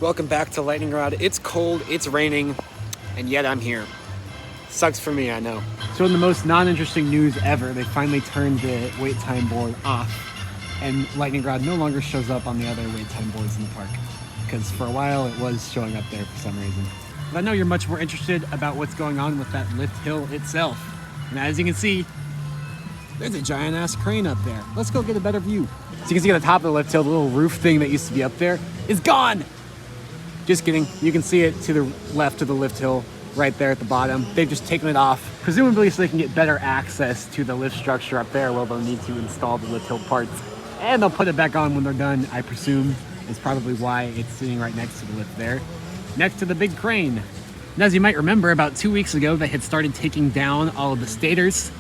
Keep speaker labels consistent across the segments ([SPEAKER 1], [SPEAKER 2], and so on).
[SPEAKER 1] Welcome back to Lightning Rod. It's cold, it's raining, and yet I'm here. Sucks for me, I know. So in the most non-interesting news ever, they finally turned the wait time board off, and Lightning Rod no longer shows up on the other wait time boards in the park, because for a while it was showing up there for some reason. But I know you're much more interested about what's going on with that lift hill itself. And as you can see, there's a giant ass crane up there. Let's go get a better view. So you can see at the top of the lift hill, the little roof thing that used to be up there is gone. Just kidding. You can see it to the left of the lift hill right there at the bottom. They've just taken it off, presumably so they can get better access to the lift structure up there where they'll need to install the lift hill parts. And they'll put it back on when they're done, I presume, is probably why it's sitting right next to the lift there, next to the big crane. And as you might remember, about 2 weeks ago, they had started taking down all of the Stators.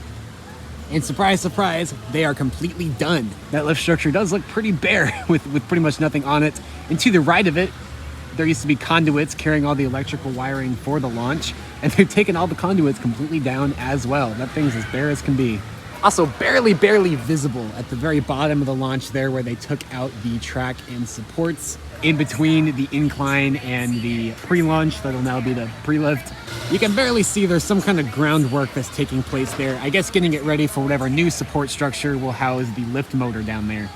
[SPEAKER 1] And surprise, surprise, they are completely done. That lift structure does look pretty bare with pretty much nothing on it. And to the right of it, there used to be conduits carrying all the electrical wiring for the launch, and they've taken all the conduits completely down as well. That thing's as bare as can be. Also barely visible at the very bottom of the launch there where they took out the track and supports in between the incline and the pre-launch. That'll now be the pre-lift. You can barely see there's some kind of groundwork that's taking place there. I guess getting it ready for whatever new support structure will house the lift motor down there.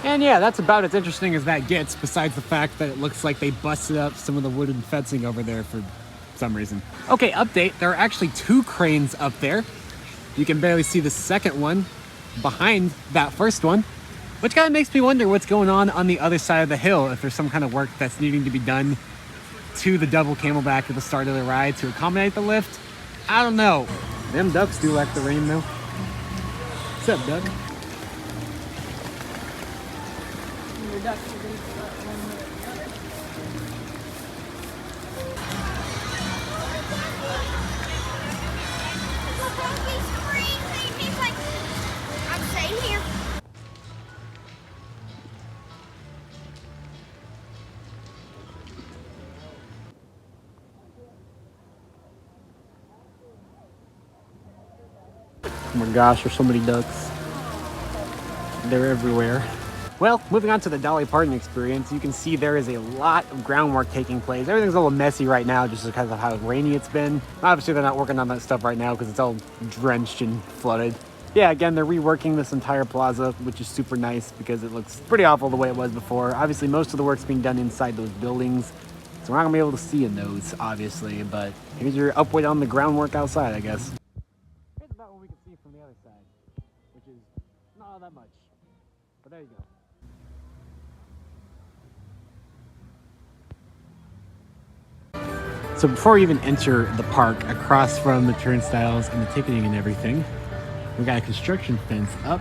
[SPEAKER 1] And yeah, that's about as interesting as that gets, besides the fact that it looks like they busted up some of the wooden fencing over there for some reason. Okay, update. There are actually 2 cranes up there. You can barely see the second one behind that first one, which kind of makes me wonder what's going on the other side of the hill, if there's some kind of work that's needing to be done to the double camelback at the start of the ride to accommodate the lift. I don't know. Them ducks do like the rain though. What's up, duck?
[SPEAKER 2] Ducks are going to start one way or the other.
[SPEAKER 3] He's like, I'm staying here.
[SPEAKER 1] Oh my gosh, there's so many ducks. They're everywhere. Well, moving on to the Dolly Parton Experience, you can see there is a lot of groundwork taking place. Everything's a little messy right now just because of how rainy it's been. Obviously, they're not working on that stuff right now because it's all drenched and flooded. Yeah, again, they're reworking this entire plaza, which is super nice because it looks pretty awful the way it was before. Obviously, most of the work's being done inside those buildings, so we're not gonna be able to see in those, obviously, but here's your upweight on the groundwork outside, I guess. Here's about what we can see from the other side, which is not all that much, but there you go. So before we even enter the park, across from the turnstiles and the ticketing and everything, we've got a construction fence up,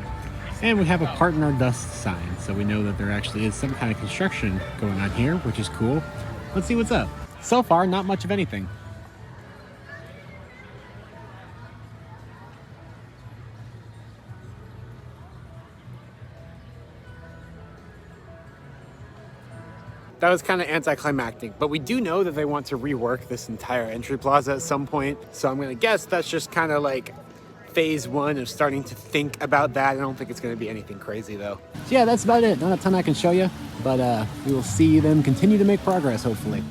[SPEAKER 1] and we have a Parton Our Dust sign, so we know that there actually is some kind of construction going on here, which is cool. Let's see what's up. So far, not much of anything. That was kind of anticlimactic, but we do know that they want to rework this entire entry plaza at some point. So I'm gonna guess that's just kind of like phase 1 of starting to think about that. I don't think it's gonna be anything crazy though. So yeah, that's about it. Not a ton I can show you, but we will see them continue to make progress, hopefully.